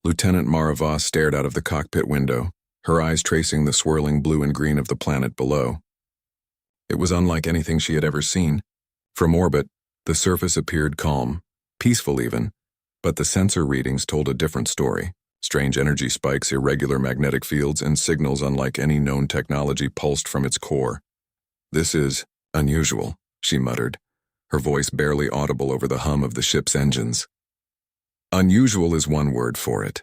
Lieutenant Mara Voss stared out of the cockpit window, her eyes tracing the swirling blue and green of the planet below. It was unlike anything she had ever seen. From orbit, the surface appeared calm, peaceful even, but the sensor readings told a different story. Strange energy spikes, irregular magnetic fields, and signals unlike any known technology pulsed from its core. "This is unusual," she muttered, her voice barely audible over the hum of the ship's engines. "Unusual is one word for it,"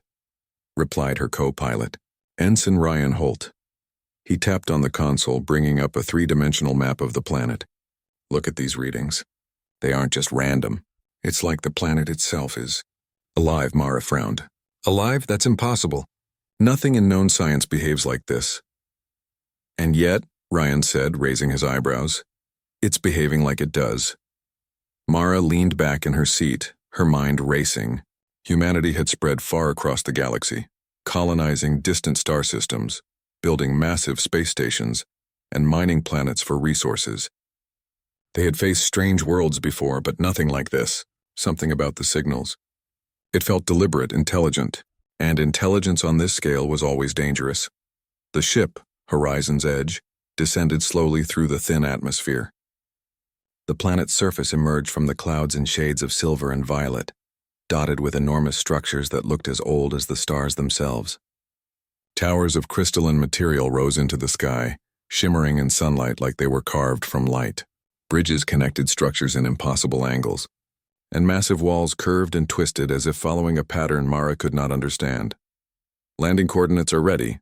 replied her co-pilot, Ensign Ryan Holt. He tapped on the console, bringing up a three-dimensional map of the planet. "Look at these readings. They aren't just random. It's like the planet itself is alive." Mara frowned. "Alive? That's impossible. Nothing in known science behaves like this." "And yet," Ryan said, raising his eyebrows, "it's behaving like it does." Mara leaned back in her seat, her mind racing. Humanity had spread far across the galaxy, colonizing distant star systems, building massive space stations, and mining planets for resources. They had faced strange worlds before, but nothing like this. Something about the signals. It felt deliberate, intelligent, and intelligence on this scale was always dangerous. The ship, Horizon's Edge, descended slowly through the thin atmosphere. The planet's surface emerged from the clouds in shades of silver and violet, dotted with enormous structures that looked as old as the stars themselves. Towers of crystalline material rose into the sky, shimmering in sunlight like they were carved from light. Bridges connected structures in impossible angles, and massive walls curved and twisted as if following a pattern Mara could not understand. "Landing coordinates are ready,"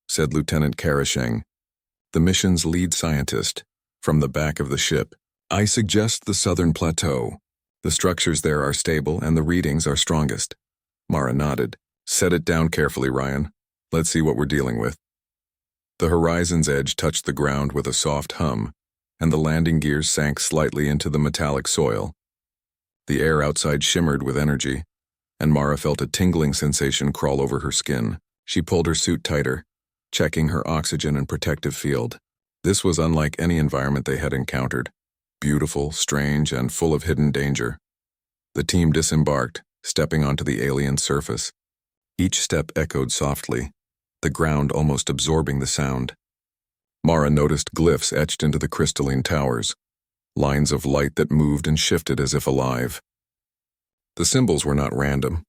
said Lieutenant Karasheng, the mission's lead scientist, from the back of the ship. "I suggest the southern plateau. The structures there are stable and the readings are strongest." Mara nodded. "Set it down carefully, Ryan. Let's see what we're dealing with." The Horizon's Edge touched the ground with a soft hum, and the landing gears sank slightly into the metallic soil. The air outside shimmered with energy, and Mara felt a tingling sensation crawl over her skin. She pulled her suit tighter, checking her oxygen and protective field. This was unlike any environment they had encountered. Beautiful, strange, and full of hidden danger. The team disembarked, stepping onto the alien surface. Each step echoed softly, the ground almost absorbing the sound. Mara noticed glyphs etched into the crystalline towers, lines of light that moved and shifted as if alive. The symbols were not random.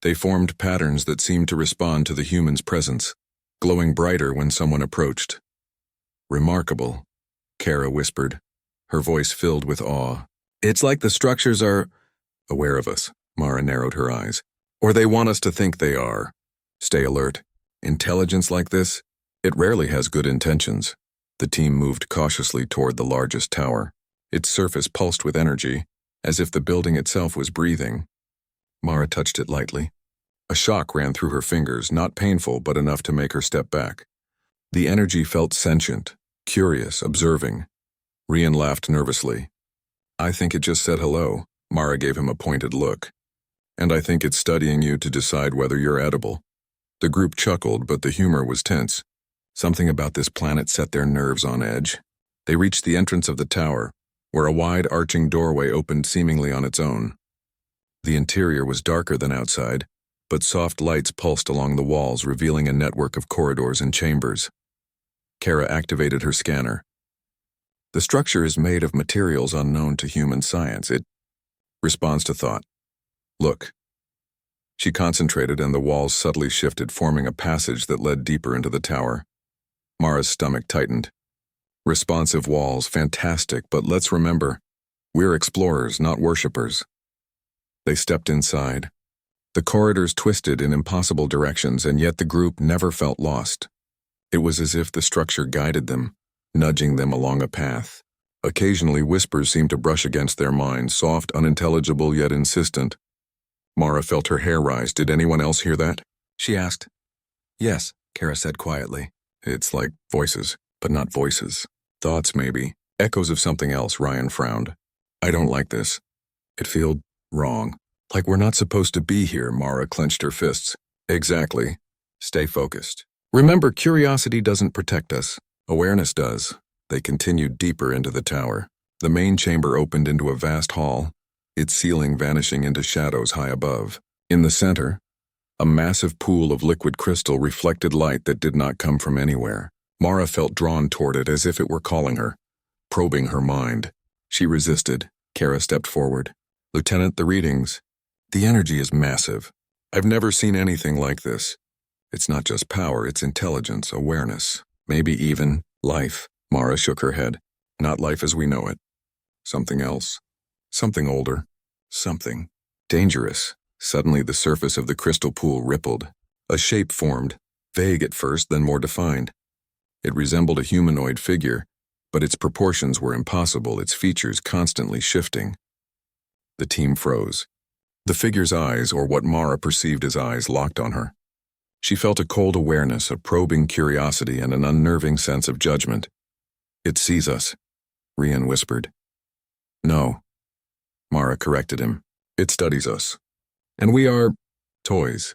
They formed patterns that seemed to respond to the human's presence, glowing brighter when someone approached. "Remarkable," Kara whispered, her voice filled with awe. "It's like the structures are aware of us." Mara narrowed her eyes. "Or they want us to think they are. Stay alert. Intelligence like this, it rarely has good intentions." The team moved cautiously toward the largest tower. Its surface pulsed with energy, as if the building itself was breathing. Mara touched it lightly. A shock ran through her fingers, not painful but enough to make her step back. The energy felt sentient, curious, observing. Rian laughed nervously. "I think it just said hello." Mara gave him a pointed look. "And I think it's studying you to decide whether you're edible." The group chuckled, but the humor was tense. Something about this planet set their nerves on edge. They reached the entrance of the tower, where a wide arching doorway opened seemingly on its own. The interior was darker than outside, but soft lights pulsed along the walls, revealing a network of corridors and chambers. Kara activated her scanner. "The structure is made of materials unknown to human science. It responds to thought. Look." She concentrated, and the walls subtly shifted, forming a passage that led deeper into the tower. Mara's stomach tightened. "Responsive walls, fantastic, but let's remember, we're explorers, not worshippers." They stepped inside. The corridors twisted in impossible directions, and yet the group never felt lost. It was as if the structure guided them, nudging them along a path. Occasionally, whispers seemed to brush against their minds, soft, unintelligible, yet insistent. Mara felt her hair rise. "Did anyone else hear that?" she asked. "Yes," Kara said quietly. "It's like voices, but not voices. Thoughts, maybe. Echoes of something else." Ryan frowned. "I don't like this. It feels wrong. Like we're not supposed to be here." Mara clenched her fists. "Exactly. Stay focused. Remember, curiosity doesn't protect us. Awareness does." They continued deeper into the tower. The main chamber opened into a vast hall, its ceiling vanishing into shadows high above. In the center, A massive pool of liquid crystal reflected light that did not come from anywhere. Mara felt drawn toward it as if it were calling her, probing her mind. She resisted. Kara stepped forward. "Lieutenant, the readings. The energy is massive. I've never seen anything like this. It's not just power, it's intelligence, awareness, maybe even life." Mara shook her head. "Not life as we know it. Something else. Something older. Something dangerous." Suddenly the surface of the crystal pool rippled. A shape formed, vague at first, then more defined. It resembled a humanoid figure, but its proportions were impossible, its features constantly shifting. The team froze. The figure's eyes, or what Mara perceived as eyes, locked on her. She felt a cold awareness, a probing curiosity, and an unnerving sense of judgment. "It sees us," Rian whispered. "No," Mara corrected him. "It studies us. And we are toys."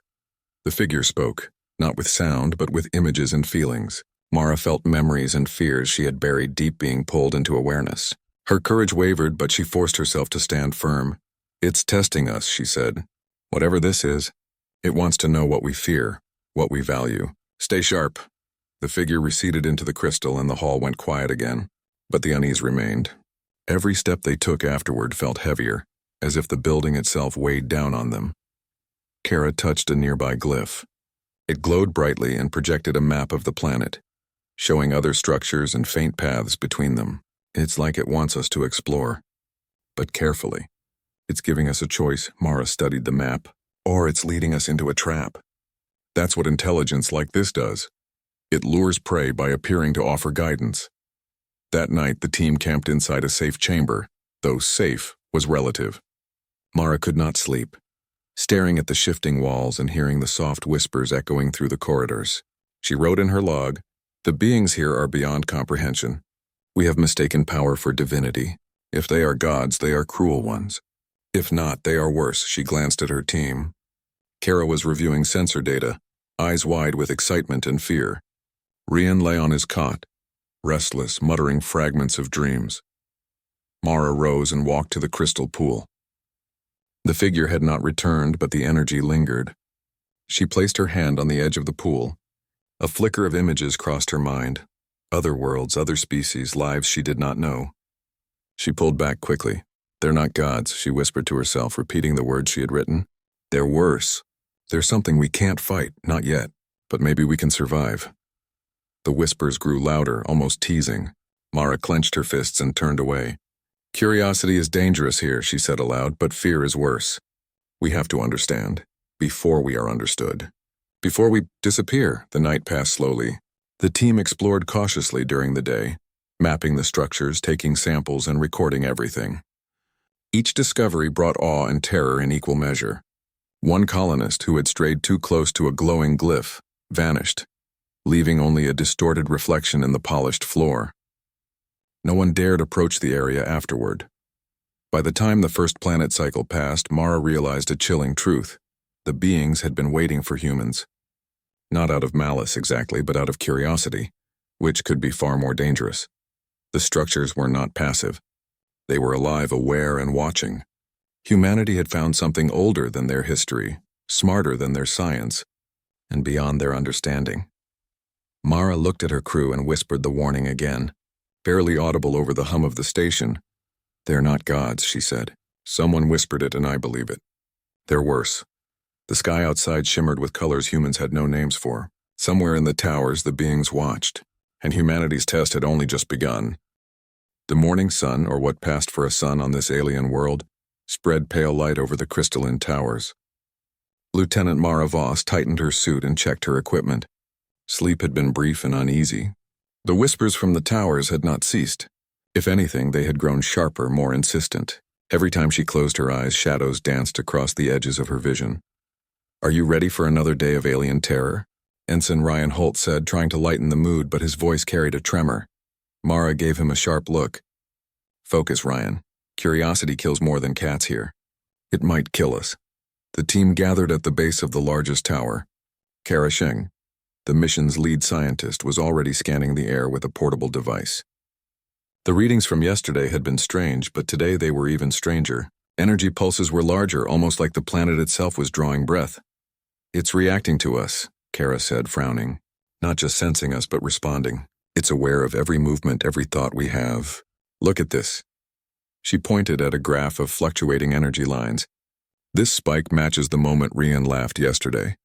The figure spoke, not with sound, but with images and feelings. Mara felt memories and fears she had buried deep being pulled into awareness. Her courage wavered, but she forced herself to stand firm. "It's testing us," she said. "Whatever this is, it wants to know what we fear, what we value. Stay sharp." The figure receded into the crystal and the hall went quiet again, but the unease remained. Every step they took afterward felt heavier, as if the building itself weighed down on them. Kara touched a nearby glyph. It glowed brightly and projected a map of the planet, showing other structures and faint paths between them. "It's like it wants us to explore. But carefully. It's giving us a choice," Mara studied the map, "or it's leading us into a trap. That's what intelligence like this does. It lures prey by appearing to offer guidance." That night, the team camped inside a safe chamber, though safe was relative. Mara could not sleep, staring at the shifting walls and hearing the soft whispers echoing through the corridors. She wrote in her log, "The beings here are beyond comprehension. We have mistaken power for divinity. If they are gods, they are cruel ones. If not, they are worse." She glanced at her team. Kara was reviewing sensor data, eyes wide with excitement and fear. Rian lay on his cot, restless, muttering fragments of dreams. Mara rose and walked to the crystal pool. The figure had not returned, but the energy lingered. She placed her hand on the edge of the pool. A flicker of images crossed her mind. Other worlds, other species, lives she did not know. She pulled back quickly. "They're not gods," she whispered to herself, repeating the words she had written. "They're worse. There's something we can't fight, not yet, but maybe we can survive." The whispers grew louder, almost teasing. Mara clenched her fists and turned away. "Curiosity is dangerous here," she said aloud, "but fear is worse. We have to understand, before we are understood. Before we disappear." The night passed slowly. The team explored cautiously during the day, mapping the structures, taking samples, and recording everything. Each discovery brought awe and terror in equal measure. One colonist, who had strayed too close to a glowing glyph, vanished, leaving only a distorted reflection in the polished floor. No one dared approach the area afterward. By the time the first planet cycle passed, Mara realized a chilling truth. The beings had been waiting for humans. Not out of malice exactly, but out of curiosity, which could be far more dangerous. The structures were not passive. They were alive, aware, and watching. Humanity had found something older than their history, smarter than their science, and beyond their understanding. Mara looked at her crew and whispered the warning again, barely audible over the hum of the station. "They're not gods," she said. "Someone whispered it and I believe it. They're worse." The sky outside shimmered with colors humans had no names for. Somewhere in the towers the beings watched, and humanity's test had only just begun. The morning sun, or what passed for a sun on this alien world, spread pale light over the crystalline towers. Lieutenant Mara Voss tightened her suit and checked her equipment. Sleep had been brief and uneasy. The whispers from the towers had not ceased. If anything, they had grown sharper, more insistent. Every time she closed her eyes, shadows danced across the edges of her vision. "Are you ready for another day of alien terror?" Ensign Ryan Holt said, trying to lighten the mood, but his voice carried a tremor. Mara gave him a sharp look. "Focus, Ryan. Curiosity kills more than cats here. It might kill us." The team gathered at the base of the largest tower. Kara Sheng, the mission's lead scientist, was already scanning the air with a portable device. The readings from yesterday had been strange, but today they were even stranger. Energy pulses were larger, almost like the planet itself was drawing breath. It's reacting to us, Kara said, frowning. Not just sensing us, but responding. It's aware of every movement, every thought we have. Look at this. She pointed at a graph of fluctuating energy lines. This spike matches the moment Rian laughed yesterday.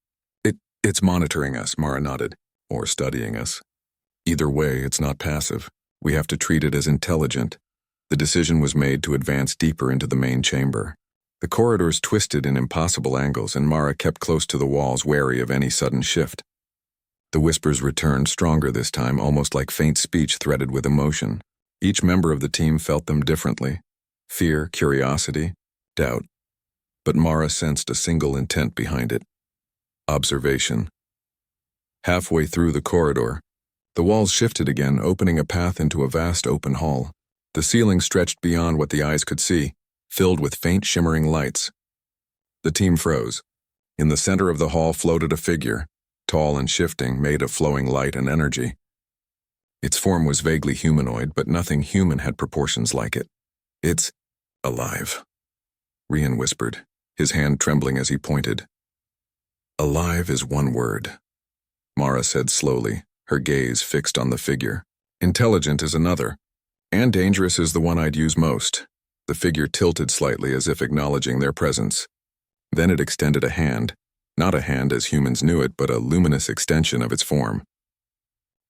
It's monitoring us, Mara nodded. Or studying us. Either way, it's not passive. We have to treat it as intelligent. The decision was made to advance deeper into the main chamber. The corridors twisted in impossible angles, and Mara kept close to the walls, wary of any sudden shift. The whispers returned, stronger this time, almost like faint speech threaded with emotion. Each member of the team felt them differently. Fear, curiosity, doubt. But Mara sensed a single intent behind it. Observation. Halfway through the corridor, the walls shifted again, opening a path into a vast open hall. The ceiling stretched beyond what the eyes could see, filled with faint shimmering lights. The team froze. In the center of the hall floated a figure, tall and shifting, made of flowing light and energy. Its form was vaguely humanoid, but nothing human had proportions like it. It's alive, Rian whispered, his hand trembling as he pointed. Alive is one word, Mara said slowly, her gaze fixed on the figure. Intelligent is another, and dangerous is the one I'd use most. The figure tilted slightly as if acknowledging their presence. Then it extended a hand, not a hand as humans knew it, but a luminous extension of its form.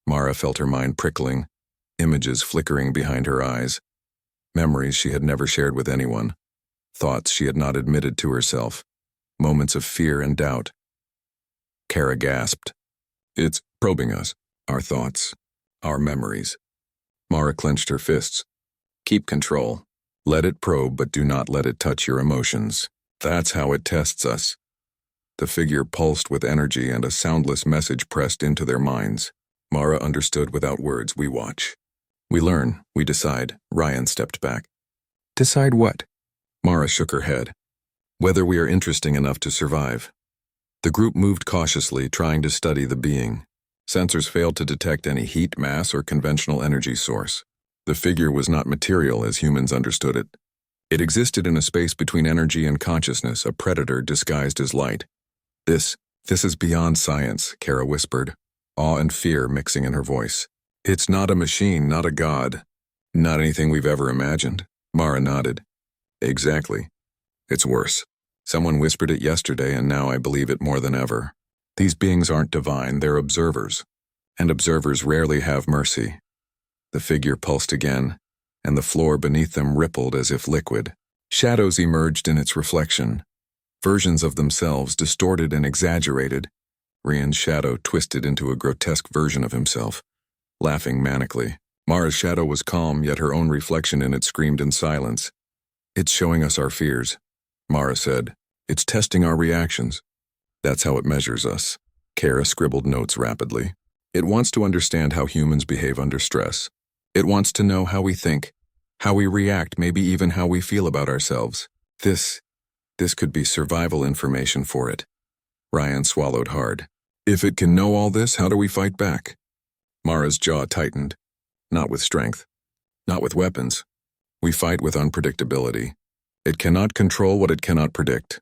Mara felt her mind prickling, images flickering behind her eyes, memories she had never shared with anyone, thoughts she had not admitted to herself, moments of fear and doubt. Kara gasped. It's probing us, our thoughts, our memories. Mara clenched her fists. Keep control. Let it probe, but do not let it touch your emotions. That's how it tests us. The figure pulsed with energy, and a soundless message pressed into their minds. Mara understood without words. We watch. We learn. We decide. Ryan stepped back. Decide what? Mara shook her head. Whether we are interesting enough to survive. The group moved cautiously, trying to study the being. Sensors failed to detect any heat, mass, or conventional energy source. The figure was not material as humans understood it. It existed in a space between energy and consciousness, a predator disguised as light. This is beyond science, Kara whispered, awe and fear mixing in her voice. It's not a machine, not a god. Not anything we've ever imagined. Mara nodded. Exactly. It's worse. Someone whispered it yesterday, and now I believe it more than ever. These beings aren't divine, they're observers. And observers rarely have mercy. The figure pulsed again, and the floor beneath them rippled as if liquid. Shadows emerged in its reflection. Versions of themselves, distorted and exaggerated. Rian's shadow twisted into a grotesque version of himself, laughing manically. Mara's shadow was calm, yet her own reflection in it screamed in silence. It's showing us our fears, Mara said. It's testing our reactions. That's how it measures us. Kara scribbled notes rapidly. It wants to understand how humans behave under stress. It wants to know how we think, how we react, maybe even how we feel about ourselves. This could be survival information for it. Ryan swallowed hard. If it can know all this, how do we fight back? Mara's jaw tightened. Not with strength. Not with weapons. We fight with unpredictability. It cannot control what it cannot predict.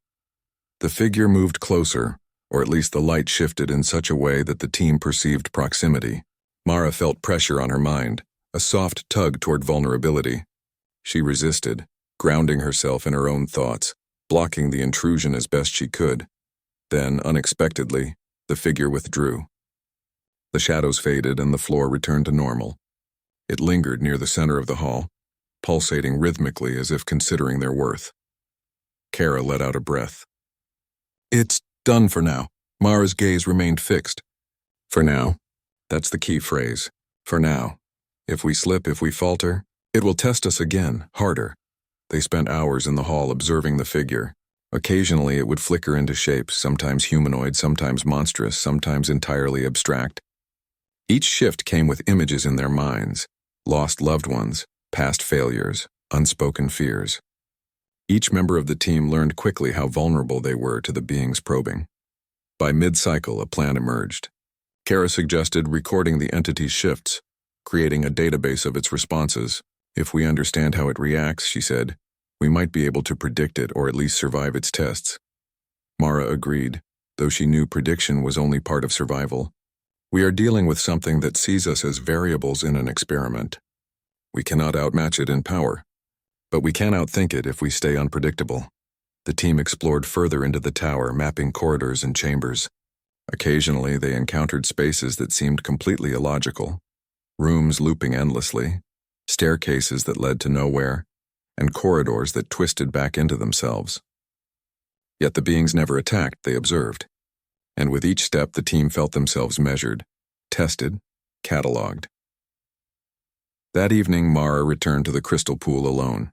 The figure moved closer, or at least the light shifted in such a way that the team perceived proximity. Mara felt pressure on her mind, a soft tug toward vulnerability. She resisted, grounding herself in her own thoughts, blocking the intrusion as best she could. Then, unexpectedly, the figure withdrew. The shadows faded and the floor returned to normal. It lingered near the center of the hall, pulsating rhythmically as if considering their worth. Kara let out a breath. It's done for now. Mara's gaze remained fixed. For now. That's the key phrase. For now. If we slip, if we falter, it will test us again, harder. They spent hours in the hall observing the figure. Occasionally it would flicker into shapes, sometimes humanoid, sometimes monstrous, sometimes entirely abstract. Each shift came with images in their minds, lost loved ones, past failures, unspoken fears. Each member of the team learned quickly how vulnerable they were to the being's probing. By mid-cycle, a plan emerged. Kara suggested recording the entity's shifts, creating a database of its responses. If we understand how it reacts, she said, we might be able to predict it or at least survive its tests. Mara agreed. though she knew prediction was only part of survival. We are dealing with something that sees us as variables in an experiment. We cannot outmatch it in power, but we can outthink it if we stay unpredictable. The team explored further into the tower, mapping corridors and chambers. Occasionally, they encountered spaces that seemed completely illogical. Rooms looping endlessly, staircases that led to nowhere, and corridors that twisted back into themselves. Yet the beings never attacked, they observed. And with each step, the team felt themselves measured, tested, catalogued. That evening, Mara returned to the crystal pool alone.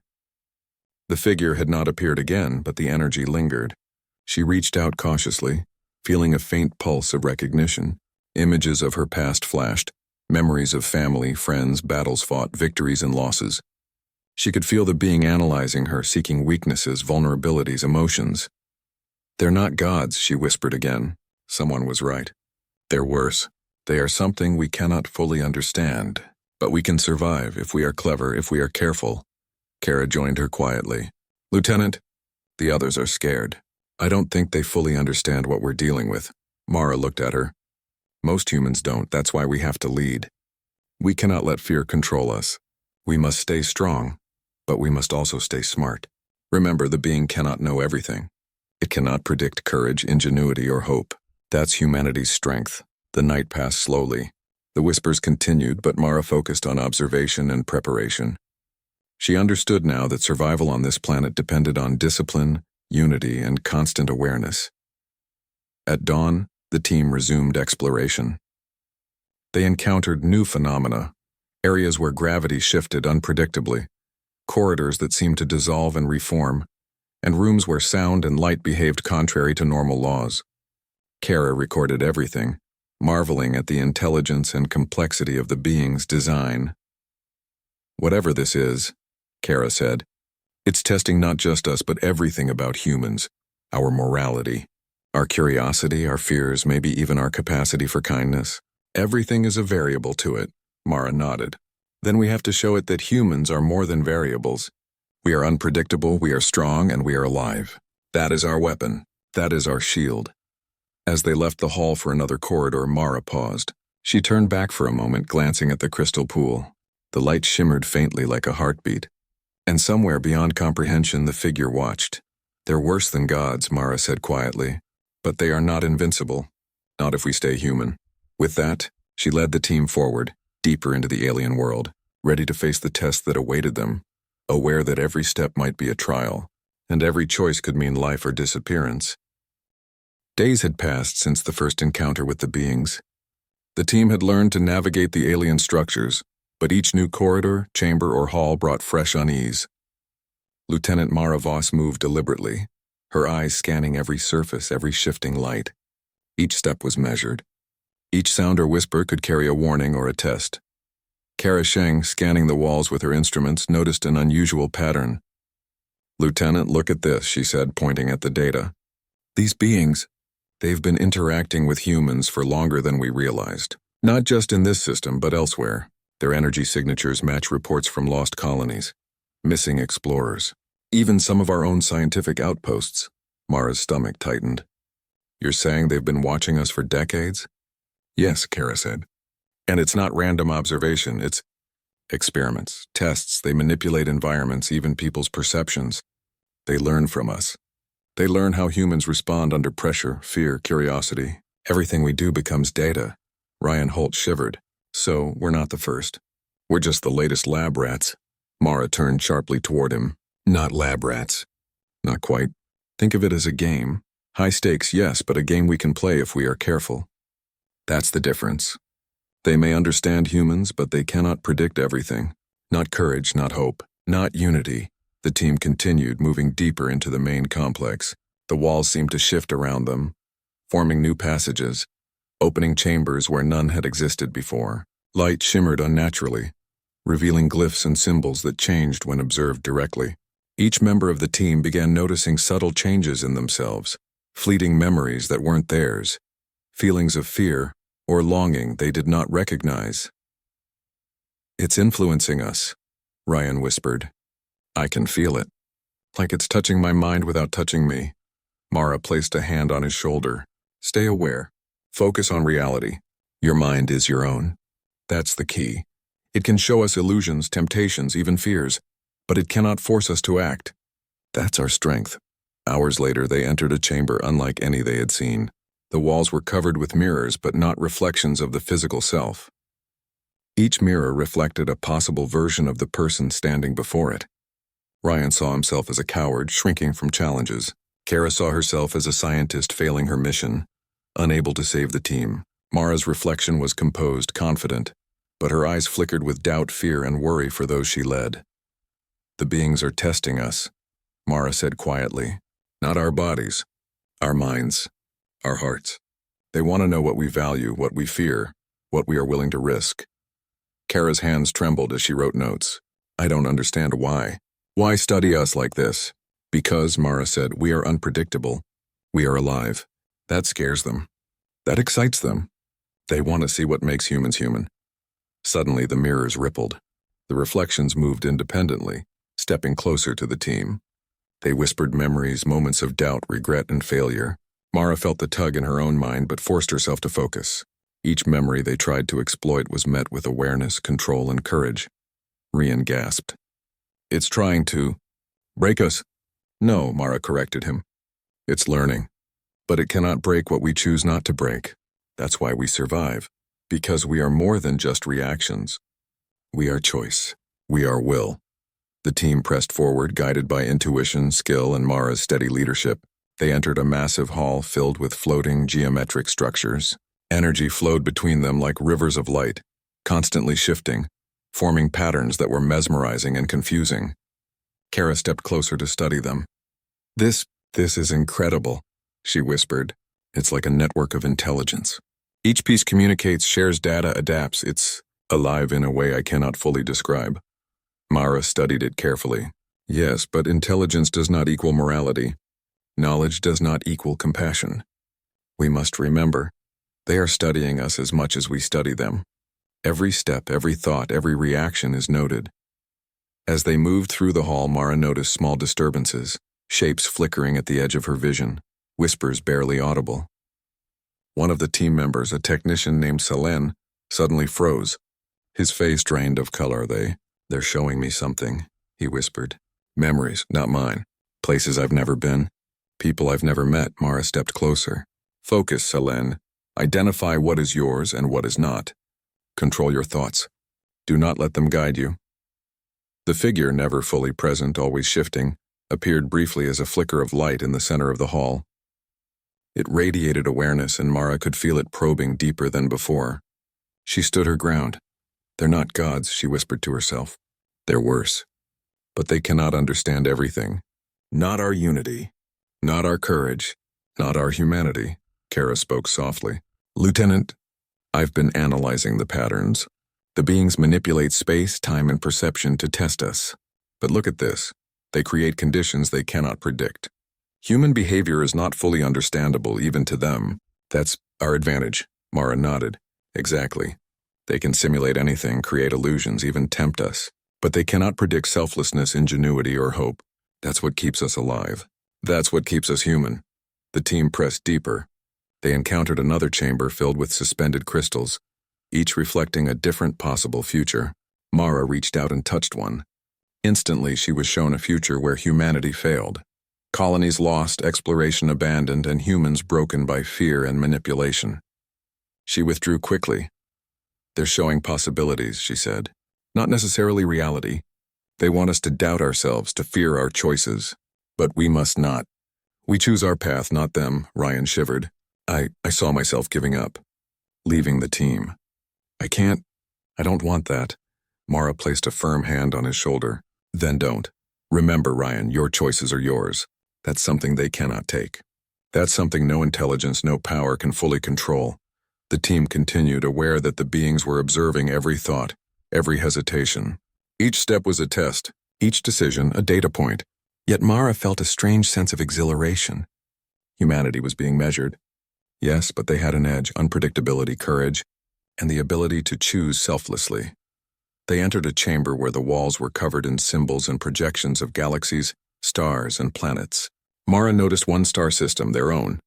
The figure had not appeared again, but the energy lingered. She reached out cautiously, feeling a faint pulse of recognition. Images of her past flashed, memories of family, friends, battles fought, victories and losses. She could feel the being analyzing her, seeking weaknesses, vulnerabilities, emotions. "They're not gods," she whispered again. Someone was right. They're worse. They are something we cannot fully understand, but we can survive if we are clever, if we are careful. Kara joined her quietly. "Lieutenant, the others are scared. I don't think they fully understand what we're dealing with." Mara looked at her. "Most humans don't, that's why we have to lead. We cannot let fear control us. We must stay strong, but we must also stay smart. Remember, the being cannot know everything. It cannot predict courage, ingenuity, or hope. That's humanity's strength." The night passed slowly. The whispers continued, but Mara focused on observation and preparation. She understood now that survival on this planet depended on discipline, unity, and constant awareness. At dawn, the team resumed exploration. They encountered new phenomena, areas where gravity shifted unpredictably, corridors that seemed to dissolve and reform, and rooms where sound and light behaved contrary to normal laws. Kara recorded everything, marveling at the intelligence and complexity of the being's design. "Whatever this is," Kara said, "it's testing not just us but everything about humans, our morality, our curiosity, our fears, maybe even our capacity for kindness. Everything is a variable to it." Mara nodded. "Then we have to show it that humans are more than variables. We are unpredictable, we are strong, and we are alive. That is our weapon. That is our shield." As they left the hall for another corridor, Mara paused. She turned back for a moment, glancing at the crystal pool. The light shimmered faintly like a heartbeat. And somewhere beyond comprehension, the figure watched. "They're worse than gods," Mara said quietly. "But they are not invincible. Not if we stay human." With that, she led the team forward, deeper into the alien world, ready to face the test that awaited them, aware that every step might be a trial, and every choice could mean life or disappearance. Days had passed since the first encounter with the beings. The team had learned to navigate the alien structures, but each new corridor, chamber, or hall brought fresh unease. Lieutenant Mara Voss moved deliberately, her eyes scanning every surface, every shifting light. Each step was measured. Each sound or whisper could carry a warning or a test. Kara Sheng, scanning the walls with her instruments, noticed an unusual pattern. "Lieutenant, look at this," she said, pointing at the data. "These beings, they've been interacting with humans for longer than we realized. Not just in this system, but elsewhere. Their energy signatures match reports from lost colonies, missing explorers, even some of our own scientific outposts." Mara's stomach tightened. "You're saying they've been watching us for decades?" "Yes," Kara said. "And it's not random observation, it's experiments, tests. They manipulate environments, even people's perceptions. They learn from us. They learn how humans respond under pressure, fear, curiosity. Everything we do becomes data." Ryan Holt shivered. "So, we're not the first. We're just the latest lab rats." Mara turned sharply toward him. "Not lab rats." "Not quite. Think of it as a game. High stakes, yes, but a game we can play if we are careful. That's the difference. They may understand humans, but they cannot predict everything. Not courage, not hope, not unity." The team continued, moving deeper into the main complex. The walls seemed to shift around them, forming new passages, opening chambers where none had existed before. Light shimmered unnaturally, revealing glyphs and symbols that changed when observed directly. Each member of the team began noticing subtle changes in themselves, fleeting memories that weren't theirs, feelings of fear or longing they did not recognize. "It's influencing us," Ryan whispered. "I can feel it. Like it's touching my mind without touching me." Mara placed a hand on his shoulder. Stay aware. Focus on reality. Your mind is your own. That's the key. It can show us illusions, temptations, even fears, but it cannot force us to act. That's our strength. Hours later, they entered a chamber unlike any they had seen. The walls were covered with mirrors, but not reflections of the physical self. Each mirror reflected a possible version of the person standing before it. Ryan saw himself as a coward, shrinking from challenges. Kara saw herself as a scientist failing her mission, unable to save the team. Mara's reflection was composed, confident, but her eyes flickered with doubt, fear, and worry for those she led. The beings are testing us, Mara said quietly. Not our bodies, our minds, our hearts. They want to know what we value, what we fear, what we are willing to risk. Kara's hands trembled as she wrote notes. I don't understand why. Why study us like this? Because, Mara said, we are unpredictable. We are alive. That scares them. That excites them. They want to see what makes humans human. Suddenly, the mirrors rippled. The reflections moved independently, stepping closer to the team. They whispered memories, moments of doubt, regret, and failure. Mara felt the tug in her own mind but forced herself to focus. Each memory they tried to exploit was met with awareness, control, and courage. Ryan gasped. It's trying to break us. No, Mara corrected him. It's learning. But it cannot break what we choose not to break. That's why we survive. Because we are more than just reactions. We are choice. We are will. The team pressed forward, guided by intuition, skill, and Mara's steady leadership. They entered a massive hall filled with floating, geometric structures. Energy flowed between them like rivers of light, constantly shifting, forming patterns that were mesmerizing and confusing. Kara stepped closer to study them. This is incredible, she whispered. It's like a network of intelligence. Each piece communicates, shares data, adapts. It's alive in a way I cannot fully describe. Mara studied it carefully. Yes, but intelligence does not equal morality. Knowledge does not equal compassion. We must remember, they are studying us as much as we study them. Every step, every thought, every reaction is noted. As they moved through the hall, Mara noticed small disturbances, shapes flickering at the edge of her vision, whispers barely audible. One of the team members, a technician named Selen, suddenly froze. His face drained of color. They're showing me something, he whispered. Memories, not mine. Places I've never been. People I've never met. Mara stepped closer. Focus, Selen. Identify what is yours and what is not. Control your thoughts. Do not let them guide you. The figure, never fully present, always shifting, appeared briefly as a flicker of light in the center of the hall. It radiated awareness, and Mara could feel it probing deeper than before. She stood her ground. They're not gods, she whispered to herself. They're worse. But they cannot understand everything. Not our unity. Not our courage. Not our humanity. Kara spoke softly. Lieutenant, I've been analyzing the patterns. The beings manipulate space, time, and perception to test us. But look at this. They create conditions they cannot predict. Human behavior is not fully understandable even to them. That's our advantage. Mara nodded. Exactly. They can simulate anything, create illusions, even tempt us. But they cannot predict selflessness, ingenuity, or hope. That's what keeps us alive. That's what keeps us human. The team pressed deeper. They encountered another chamber filled with suspended crystals, each reflecting a different possible future. Mara reached out and touched one. Instantly, she was shown a future where humanity failed. Colonies lost, exploration abandoned, and humans broken by fear and manipulation. She withdrew quickly. They're showing possibilities, she said. Not necessarily reality. They want us to doubt ourselves, to fear our choices. But we must not. We choose our path, not them, Ryan shivered. I saw myself giving up. Leaving the team. I don't want that. Mara placed a firm hand on his shoulder. Then don't. Remember, Ryan, your choices are yours. That's something they cannot take. That's something no intelligence, no power can fully control. The team continued, aware that the beings were observing every thought, every hesitation. Each step was a test, each decision a data point. Yet Mara felt a strange sense of exhilaration. Humanity was being measured. Yes, but they had an edge, unpredictability, courage, and the ability to choose selflessly. They entered a chamber where the walls were covered in symbols and projections of galaxies, stars, and planets. Mara noticed one star system, their own.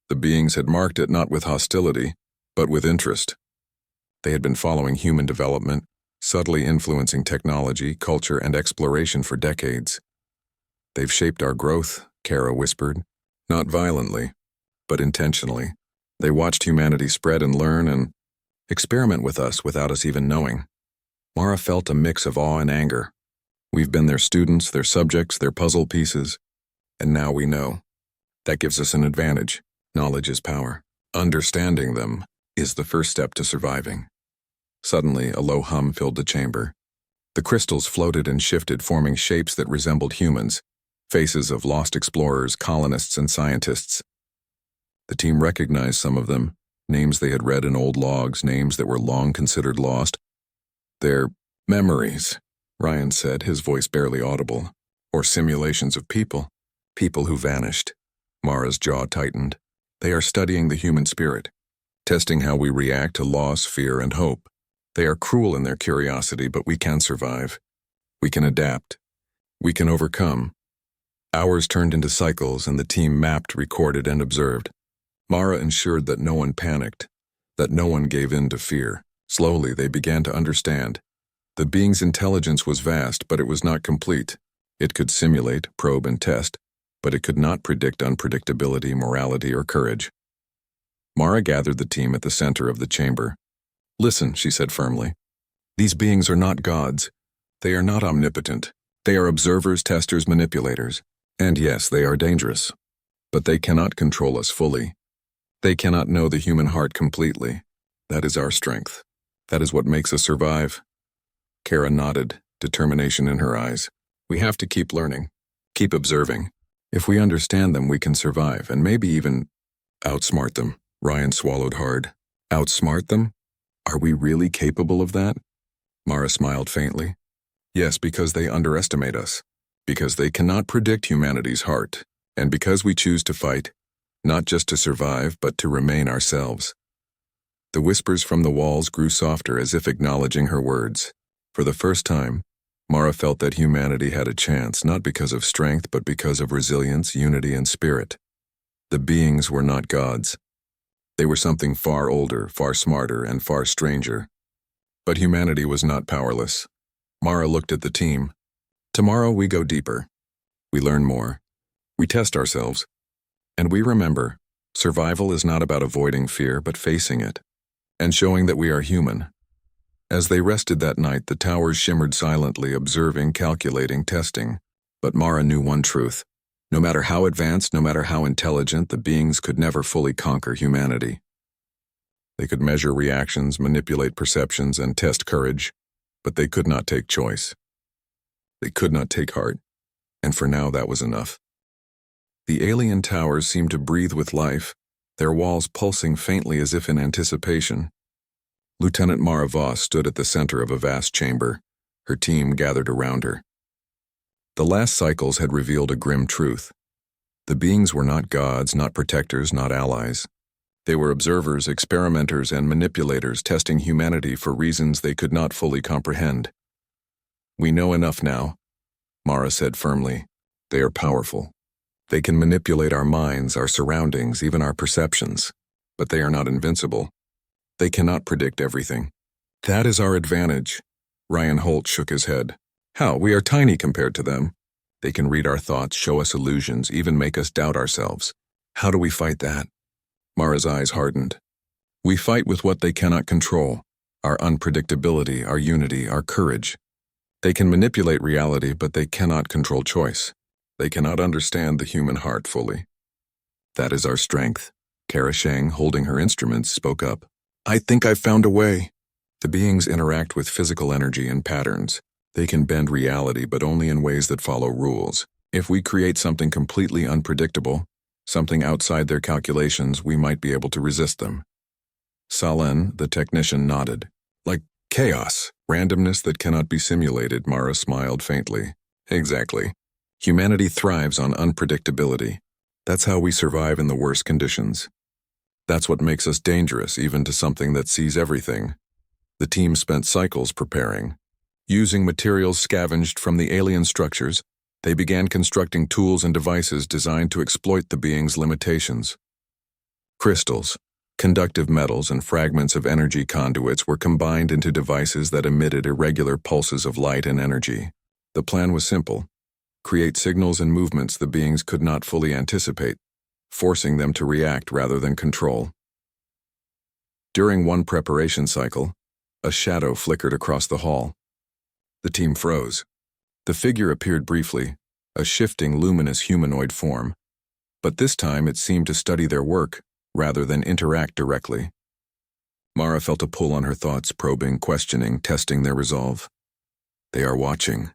The beings had marked it not with hostility, but with interest. They had been following human development, subtly influencing technology, culture, and exploration for decades. They've shaped our growth, Kara whispered, not violently, but intentionally. They watched humanity spread and learn and experiment with us without us even knowing. Mara felt a mix of awe and anger. We've been their students, their subjects, their puzzle pieces, and now we know. That gives us an advantage. Knowledge is power. Understanding them is the first step to surviving. Suddenly, a low hum filled the chamber. The crystals floated and shifted, forming shapes that resembled humans, faces of lost explorers, colonists, and scientists. The team recognized some of them, names they had read in old logs, names that were long considered lost. They're memories, Ryan said, his voice barely audible, or simulations of people who vanished. Mara's jaw tightened. They are studying the human spirit, testing how we react to loss, fear, and hope. They are cruel in their curiosity, but we can survive. We can adapt. We can overcome. Hours turned into cycles, and the team mapped, recorded, and observed. Mara ensured that no one panicked, that no one gave in to fear. Slowly, they began to understand. The being's intelligence was vast, but it was not complete. It could simulate, probe, and test, but it could not predict unpredictability, morality, or courage. Mara gathered the team at the center of the chamber. Listen, she said firmly. These beings are not gods. They are not omnipotent. They are observers, testers, manipulators. And yes, they are dangerous. But they cannot control us fully. They cannot know the human heart completely. That is our strength. That is what makes us survive. Kara nodded, determination in her eyes. We have to keep learning, keep observing. If we understand them, we can survive, and maybe even outsmart them. Ryan swallowed hard. Outsmart them? Are we really capable of that? Mara smiled faintly. Yes, because they underestimate us. Because they cannot predict humanity's heart. And because we choose to fight, not just to survive, but to remain ourselves. The whispers from the walls grew softer, as if acknowledging her words. For the first time, Mara felt that humanity had a chance, not because of strength, but because of resilience, unity, and spirit. The beings were not gods. They were something far older, far smarter, and far stranger. But humanity was not powerless. Mara looked at the team. Tomorrow we go deeper. We learn more. We test ourselves. And we remember, survival is not about avoiding fear, but facing it. And showing that we are human. As they rested that night, the towers shimmered silently, observing, calculating, testing. But Mara knew one truth. No matter how advanced, no matter how intelligent, the beings could never fully conquer humanity. They could measure reactions, manipulate perceptions, and test courage, but they could not take choice. They could not take heart, and for now that was enough. The alien towers seemed to breathe with life, their walls pulsing faintly as if in anticipation. Lieutenant Mara Voss stood at the center of a vast chamber, her team gathered around her. The last cycles had revealed a grim truth. The beings were not gods, not protectors, not allies. They were observers, experimenters, and manipulators testing humanity for reasons they could not fully comprehend. We know enough now, Mara said firmly. They are powerful. They can manipulate our minds, our surroundings, even our perceptions. But they are not invincible. They cannot predict everything. That is our advantage. Ryan Holt shook his head. How? We are tiny compared to them. They can read our thoughts, show us illusions, even make us doubt ourselves. How do we fight that? Mara's eyes hardened. We fight with what they cannot control. Our unpredictability, our unity, our courage. They can manipulate reality, but they cannot control choice. They cannot understand the human heart fully. That is our strength. Kara Shang, holding her instruments, spoke up. I think I've found a way. The beings interact with physical energy and patterns. They can bend reality, but only in ways that follow rules. If we create something completely unpredictable, something outside their calculations, we might be able to resist them. Salen, the technician, nodded. Like chaos, randomness that cannot be simulated, Mara smiled faintly. Exactly. Humanity thrives on unpredictability. That's how we survive in the worst conditions. That's what makes us dangerous, even to something that sees everything. The team spent cycles preparing. Using materials scavenged from the alien structures, they began constructing tools and devices designed to exploit the beings' limitations. Crystals, conductive metals, and fragments of energy conduits were combined into devices that emitted irregular pulses of light and energy. The plan was simple: create signals and movements the beings could not fully anticipate, forcing them to react rather than control. During one preparation cycle, a shadow flickered across the hall. The team froze. The figure appeared briefly, a shifting, luminous humanoid form, but this time it seemed to study their work rather than interact directly. Mara felt a pull on her thoughts, probing, questioning, testing their resolve. "They are watching,"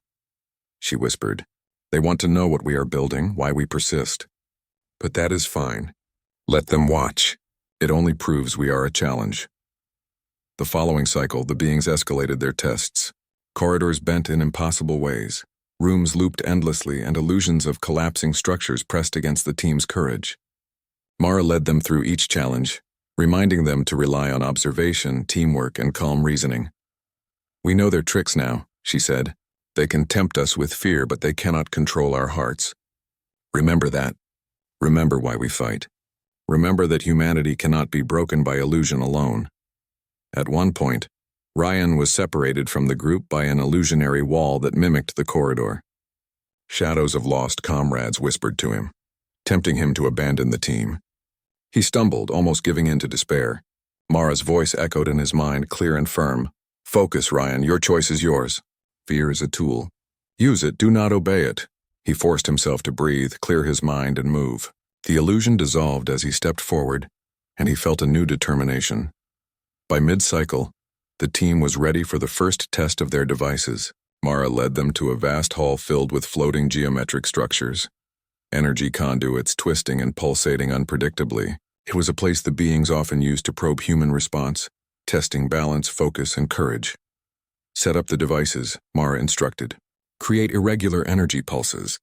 she whispered. "They want to know what we are building, why we persist. But that is fine. Let them watch. It only proves we are a challenge." The following cycle, the beings escalated their tests. Corridors bent in impossible ways. Rooms looped endlessly, and illusions of collapsing structures pressed against the team's courage. Mara led them through each challenge, reminding them to rely on observation, teamwork, and calm reasoning. "We know their tricks now," she said. "They can tempt us with fear, but they cannot control our hearts. Remember that. Remember why we fight. Remember that humanity cannot be broken by illusion alone." At one point, Ryan was separated from the group by an illusionary wall that mimicked the corridor. Shadows of lost comrades whispered to him, tempting him to abandon the team. He stumbled, almost giving in to despair. Mara's voice echoed in his mind, clear and firm. "Focus, Ryan. Your choice is yours. Fear is a tool. Use it, do not obey it." He forced himself to breathe, clear his mind, and move. The illusion dissolved as he stepped forward, and he felt a new determination. By mid-cycle, the team was ready for the first test of their devices. Mara led them to a vast hall filled with floating geometric structures, energy conduits twisting and pulsating unpredictably. It was a place the beings often used to probe human response, testing balance, focus, and courage. "Set up the devices," Mara instructed. "Create irregular energy pulses.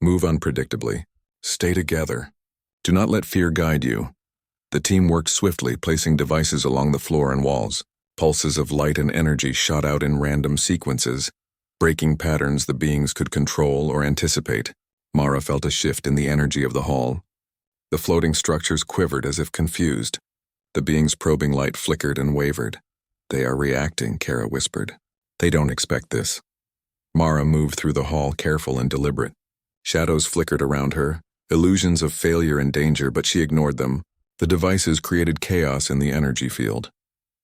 Move unpredictably. Stay together. Do not let fear guide you." The team worked swiftly, placing devices along the floor and walls. Pulses of light and energy shot out in random sequences, breaking patterns the beings could control or anticipate. Mara felt a shift in the energy of the hall. The floating structures quivered as if confused. The beings probing light flickered and wavered. "They are reacting," Kara whispered. "They don't expect this." Mara moved through the hall, careful and deliberate. Shadows flickered around her, illusions of failure and danger, but she ignored them. The devices created chaos in the energy field,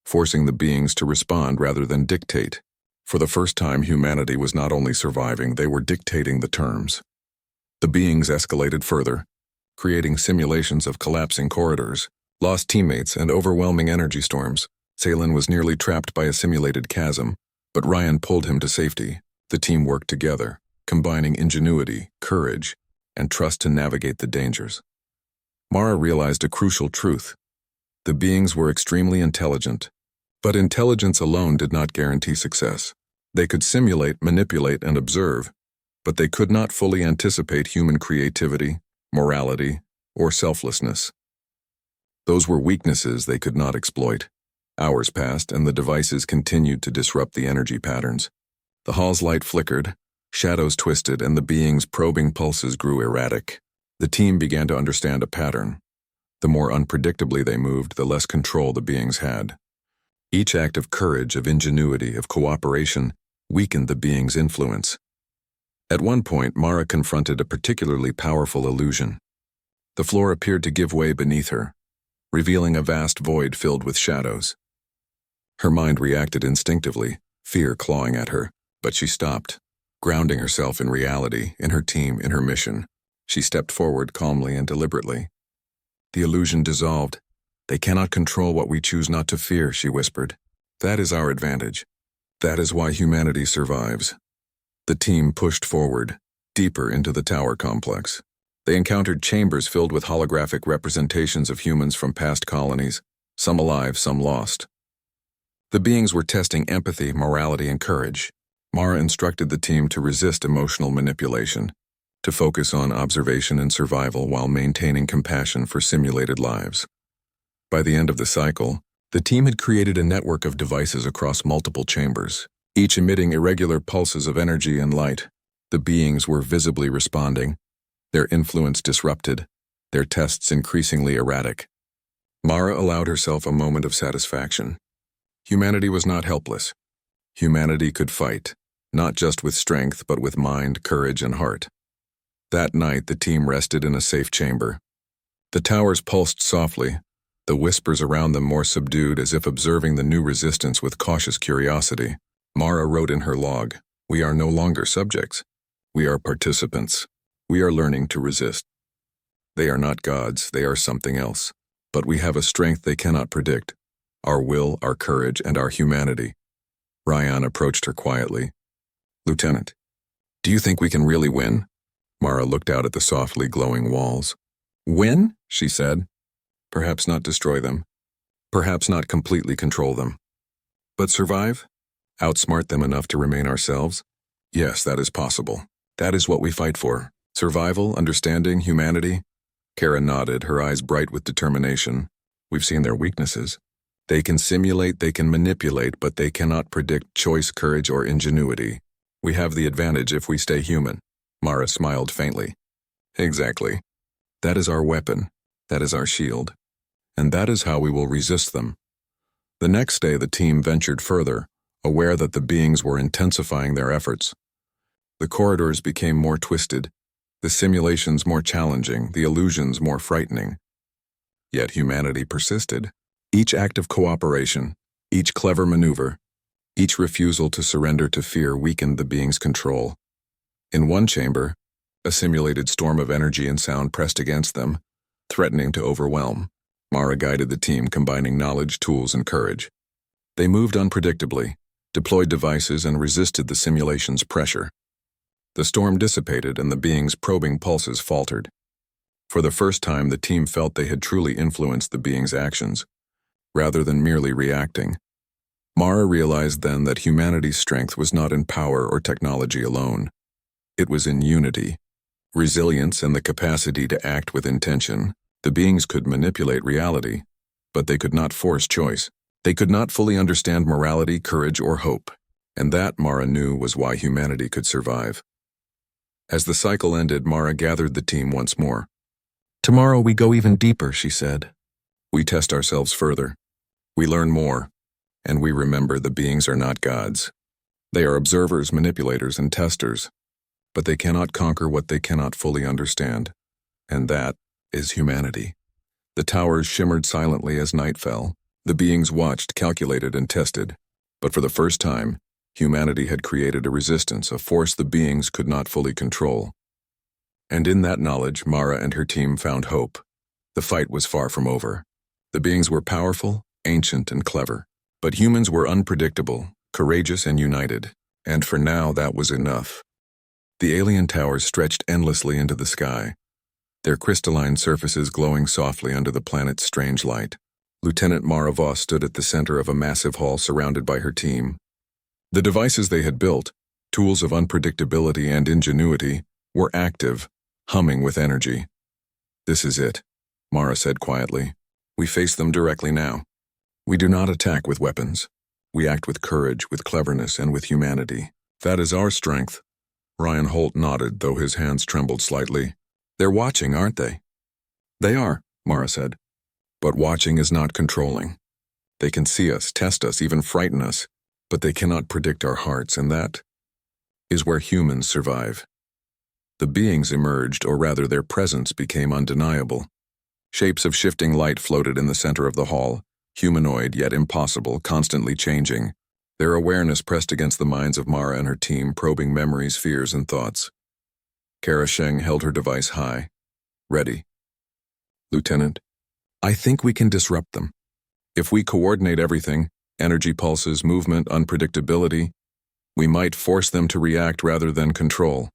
forcing the beings to respond rather than dictate. For the first time, humanity was not only surviving, they were dictating the terms. The beings escalated further, creating simulations of collapsing corridors, lost teammates, and overwhelming energy storms. Salen was nearly trapped by a simulated chasm, but Ryan pulled him to safety. The team worked together, combining ingenuity, courage, and trust to navigate the dangers. Mara realized a crucial truth. The beings were extremely intelligent, but intelligence alone did not guarantee success. They could simulate, manipulate, and observe, but they could not fully anticipate human creativity, morality, or selflessness. Those were weaknesses they could not exploit. Hours passed, and the devices continued to disrupt the energy patterns. The hall's light flickered, shadows twisted, and the beings' probing pulses grew erratic. The team began to understand a pattern. The more unpredictably they moved, the less control the beings had. Each act of courage, of ingenuity, of cooperation weakened the beings' influence. At one point, Mara confronted a particularly powerful illusion. The floor appeared to give way beneath her, revealing a vast void filled with shadows. Her mind reacted instinctively, fear clawing at her, but she stopped, grounding herself in reality, in her team, in her mission. She stepped forward calmly and deliberately. The illusion dissolved. "They cannot control what we choose not to fear," she whispered. "That is our advantage. That is why humanity survives." The team pushed forward, deeper into the tower complex. They encountered chambers filled with holographic representations of humans from past colonies, some alive, some lost. The beings were testing empathy, morality, and courage. Mara instructed the team to resist emotional manipulation, to focus on observation and survival while maintaining compassion for simulated lives. By the end of the cycle, the team had created a network of devices across multiple chambers, each emitting irregular pulses of energy and light. The beings were visibly responding, their influence disrupted, their tests increasingly erratic. Mara allowed herself a moment of satisfaction. Humanity was not helpless. Humanity could fight, not just with strength, but with mind, courage, and heart. That night, the team rested in a safe chamber. The towers pulsed softly, the whispers around them more subdued, as if observing the new resistance with cautious curiosity. Mara wrote in her log, "We are no longer subjects. We are participants. We are learning to resist. They are not gods, they are something else. But we have a strength they cannot predict. Our will, our courage, and our humanity." Ryan approached her quietly. "Lieutenant, do you think we can really win?" Mara looked out at the softly glowing walls. "Win?" she said. "Perhaps not destroy them. Perhaps not completely control them. But survive? Outsmart them enough to remain ourselves? Yes, that is possible. That is what we fight for. Survival, understanding, humanity." Kara nodded, her eyes bright with determination. "We've seen their weaknesses. They can simulate, they can manipulate, but they cannot predict choice, courage, or ingenuity. We have the advantage if we stay human." Mara smiled faintly. "Exactly. That is our weapon. That is our shield. And that is how we will resist them." The next day, the team ventured further, aware that the beings were intensifying their efforts. The corridors became more twisted, the simulations more challenging, the illusions more frightening. Yet humanity persisted. Each act of cooperation, each clever maneuver, each refusal to surrender to fear weakened the being's control. In one chamber, a simulated storm of energy and sound pressed against them, threatening to overwhelm. Mara guided the team, combining knowledge, tools, and courage. They moved unpredictably, deployed devices, and resisted the simulation's pressure. The storm dissipated and the being's probing pulses faltered. For the first time, the team felt they had truly influenced the being's actions, rather than merely reacting. Mara realized then that humanity's strength was not in power or technology alone. It was in unity, resilience, and the capacity to act with intention. The beings could manipulate reality, but they could not force choice. They could not fully understand morality, courage, or hope. And that, Mara knew, was why humanity could survive. As the cycle ended, Mara gathered the team once more. "Tomorrow we go even deeper," she said. "We test ourselves further. We learn more. And we remember the beings are not gods. They are observers, manipulators, and testers. But they cannot conquer what they cannot fully understand. And that is humanity." The towers shimmered silently as night fell. The beings watched, calculated, and tested. But for the first time, humanity had created a resistance, a force the beings could not fully control. And in that knowledge, Mara and her team found hope. The fight was far from over. The beings were powerful, ancient, and clever. But humans were unpredictable, courageous, and united. And for now, that was enough. The alien towers stretched endlessly into the sky, their crystalline surfaces glowing softly under the planet's strange light. Lieutenant Mara Voss stood at the center of a massive hall surrounded by her team. The devices they had built, tools of unpredictability and ingenuity, were active, humming with energy. "This is it," Mara said quietly. "We face them directly now. We do not attack with weapons. We act with courage, with cleverness, and with humanity. That is our strength." Ryan Holt nodded, though his hands trembled slightly. "They're watching, aren't they?" "They are," Mara said. "But watching is not controlling. They can see us, test us, even frighten us, but they cannot predict our hearts, and that is where humans survive." The beings emerged, or rather their presence became undeniable. Shapes of shifting light floated in the center of the hall, humanoid yet impossible, constantly changing. Their awareness pressed against the minds of Mara and her team, probing memories, fears, and thoughts. Kara Sheng held her device high. "Ready." "Lieutenant, I think we can disrupt them. If we coordinate everything, energy pulses, movement, unpredictability, we might force them to react rather than control."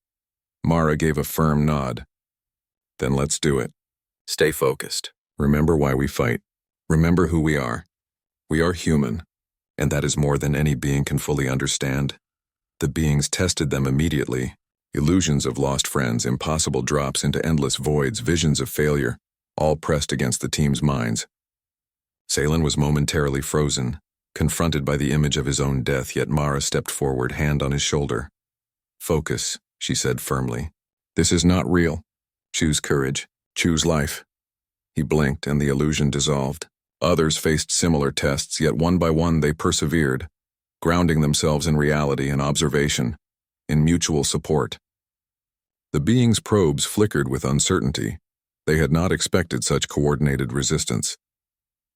Mara gave a firm nod. "Then let's do it. Stay focused. Remember why we fight. Remember who we are. We are human, and that is more than any being can fully understand." The beings tested them immediately. Illusions of lost friends, impossible drops into endless voids, visions of failure, all pressed against the team's minds. Salen was momentarily frozen, confronted by the image of his own death, yet Mara stepped forward, hand on his shoulder. "Focus," she said firmly. "This is not real. Choose courage. Choose life." He blinked, and the illusion dissolved. Others faced similar tests, yet one by one they persevered, grounding themselves in reality and observation, in mutual support. The beings' probes flickered with uncertainty. They had not expected such coordinated resistance.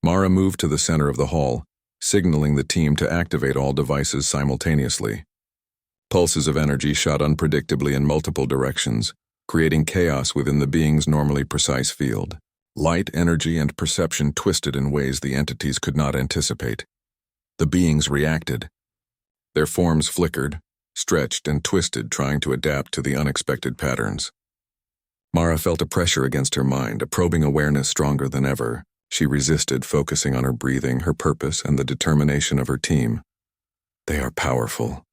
Mara moved to the center of the hall, signaling the team to activate all devices simultaneously. Pulses of energy shot unpredictably in multiple directions, creating chaos within the being's normally precise field. Light, energy, and perception twisted in ways the entities could not anticipate. The beings reacted. Their forms flickered, stretched, and twisted, trying to adapt to the unexpected patterns. Mara felt a pressure against her mind, a probing awareness stronger than ever. She resisted, focusing on her breathing, her purpose, and the determination of her team. "They are powerful,"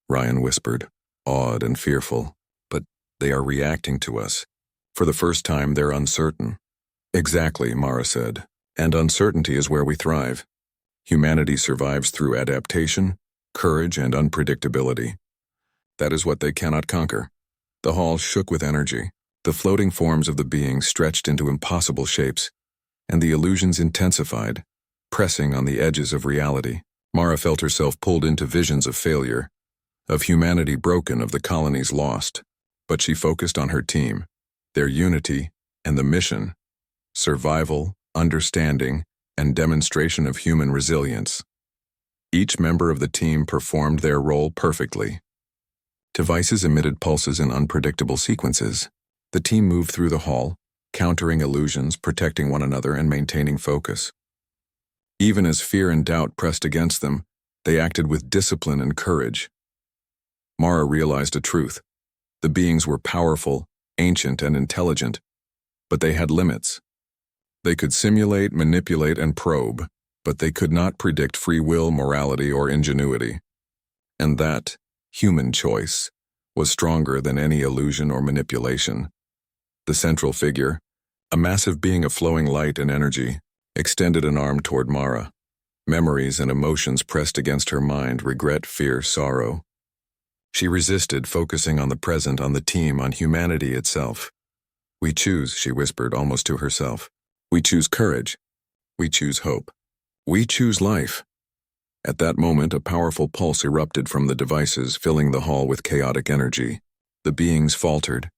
Ryan whispered, awed and fearful. "But they are reacting to us. For the first time, they're uncertain." "Exactly," Mara said. "And uncertainty is where we thrive. Humanity survives through adaptation, courage, and unpredictability. That is what they cannot conquer." The hall shook with energy. The floating forms of the beings stretched into impossible shapes, and the illusions intensified, pressing on the edges of reality. Mara felt herself pulled into visions of failure, of humanity broken, of the colonies lost. But she focused on her team, their unity, and the mission: survival, understanding, and demonstration of human resilience. Each member of the team performed their role perfectly. Devices emitted pulses in unpredictable sequences. The team moved through the hall, countering illusions, protecting one another, and maintaining focus. Even as fear and doubt pressed against them, they acted with discipline and courage. Mara realized a truth. The beings were powerful, ancient, and intelligent, but they had limits. They could simulate, manipulate, and probe, but they could not predict free will, morality, or ingenuity. And that, human choice, was stronger than any illusion or manipulation. The central figure, a massive being of flowing light and energy, extended an arm toward Mara. Memories and emotions pressed against her mind: regret, fear, sorrow. She resisted, focusing on the present, on the team, on humanity itself. "We choose," she whispered, almost to herself. "We choose courage. We choose hope. We choose life." At that moment, a powerful pulse erupted from the devices, filling the hall with chaotic energy. The beings faltered,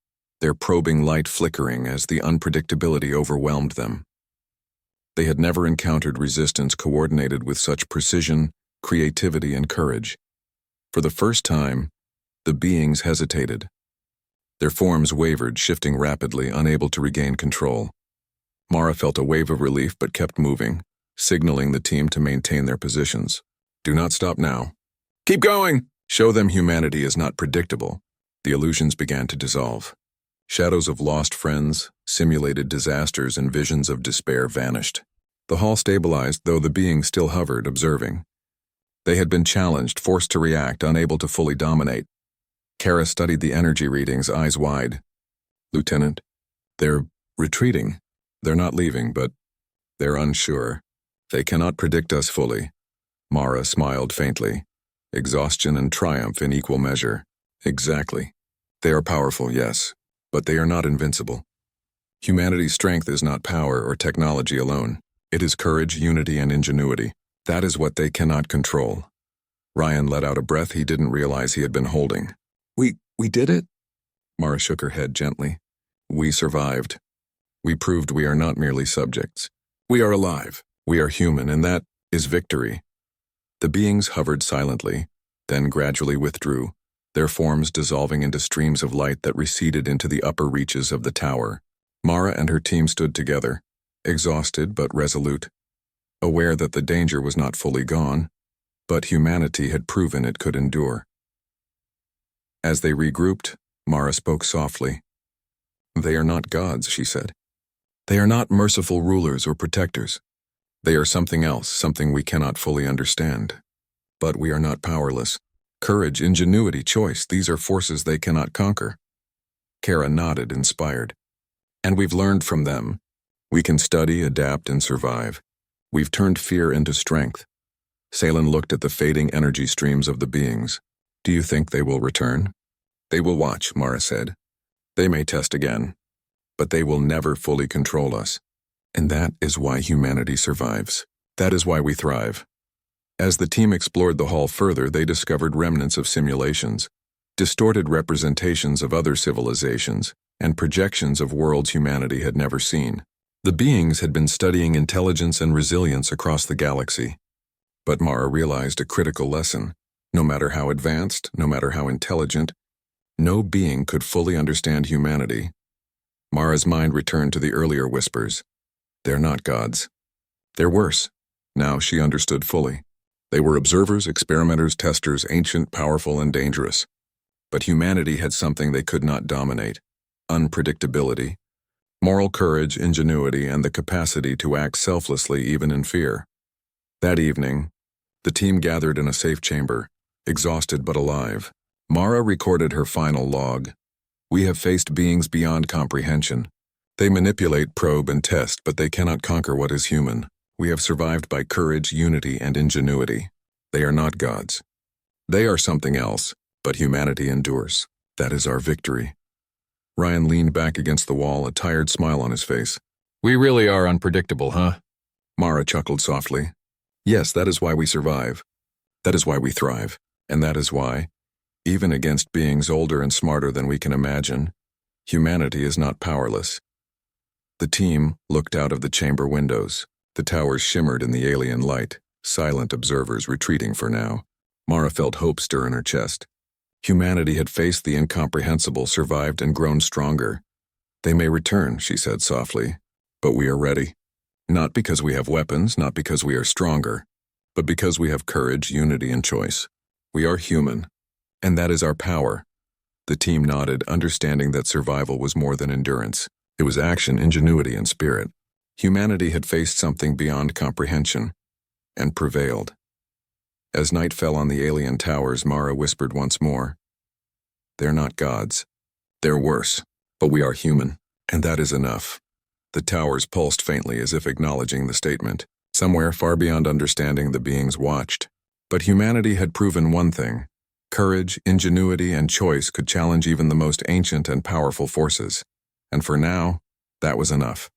their probing light flickering as the unpredictability overwhelmed them. They had never encountered resistance coordinated with such precision, creativity, and courage. For the first time, the beings hesitated. Their forms wavered, shifting rapidly, unable to regain control. Mara felt a wave of relief but kept moving, signaling the team to maintain their positions. "Do not stop now. Keep going! Show them humanity is not predictable." The illusions began to dissolve. Shadows of lost friends, simulated disasters, and visions of despair vanished. The hall stabilized, though the beings still hovered, observing. They had been challenged, forced to react, unable to fully dominate. Kara studied the energy readings, eyes wide. "Lieutenant, they're retreating. They're not leaving, but they're unsure. They cannot predict us fully." Mara smiled faintly. Exhaustion and triumph in equal measure. "Exactly. They are powerful, yes, but they are not invincible. Humanity's strength is not power or technology alone. It is courage, unity, and ingenuity. That is what they cannot control." Ryan let out a breath he didn't realize he had been holding. We did it?" Mara shook her head gently. "We survived. We proved we are not merely subjects. We are alive. We are human, and that is victory." The beings hovered silently, then gradually withdrew, their forms dissolving into streams of light that receded into the upper reaches of the tower. Mara and her team stood together, exhausted but resolute, aware that the danger was not fully gone, but humanity had proven it could endure. As they regrouped, Mara spoke softly. "They are not gods," she said. "They are not merciful rulers or protectors. They are something else, something we cannot fully understand. But we are not powerless. Courage, ingenuity, choice, these are forces they cannot conquer." Kara nodded, inspired. "And we've learned from them. We can study, adapt, and survive. We've turned fear into strength." Salen looked at the fading energy streams of the beings. "Do you think they will return?" "They will watch," Mara said. "They may test again, but they will never fully control us. And that is why humanity survives. That is why we thrive. As the team explored the hall further, they discovered remnants of simulations, distorted representations of other civilizations, and projections of worlds humanity had never seen. The beings had been studying intelligence and resilience across the galaxy. But Mara realized a critical lesson. No matter how advanced, no matter how intelligent, no being could fully understand humanity. Mara's mind returned to the earlier whispers. They're not gods. They're worse. Now she understood fully. They were observers, experimenters, testers, ancient, powerful, and dangerous. But humanity had something they could not dominate: unpredictability, moral courage, ingenuity, and the capacity to act selflessly even in fear. That evening, the team gathered in a safe chamber, exhausted but alive. Mara recorded her final log. We have faced beings beyond comprehension. They manipulate, probe, and test, but they cannot conquer what is human. We have survived by courage, unity, and ingenuity. They are not gods. They are something else, but humanity endures. That is our victory. Ryan leaned back against the wall, a tired smile on his face. We really are unpredictable, huh? Mara chuckled softly. Yes, that is why we survive. That is why we thrive. And that is why, even against beings older and smarter than we can imagine, humanity is not powerless. The team looked out of the chamber windows. The towers shimmered in the alien light, silent observers retreating for now. Mara felt hope stir in her chest. Humanity had faced the incomprehensible, survived, and grown stronger. They may return, she said softly, but we are ready. Not because we have weapons, not because we are stronger, but because we have courage, unity, and choice. We are human, and that is our power. The team nodded, understanding that survival was more than endurance. It was action, ingenuity, and spirit. Humanity had faced something beyond comprehension, and prevailed. As night fell on the alien towers, Mara whispered once more, They're not gods. They're worse, but we are human, and that is enough. The towers pulsed faintly as if acknowledging the statement. Somewhere far beyond understanding, the beings watched. But humanity had proven one thing. Courage, ingenuity, and choice could challenge even the most ancient and powerful forces. And for now, that was enough.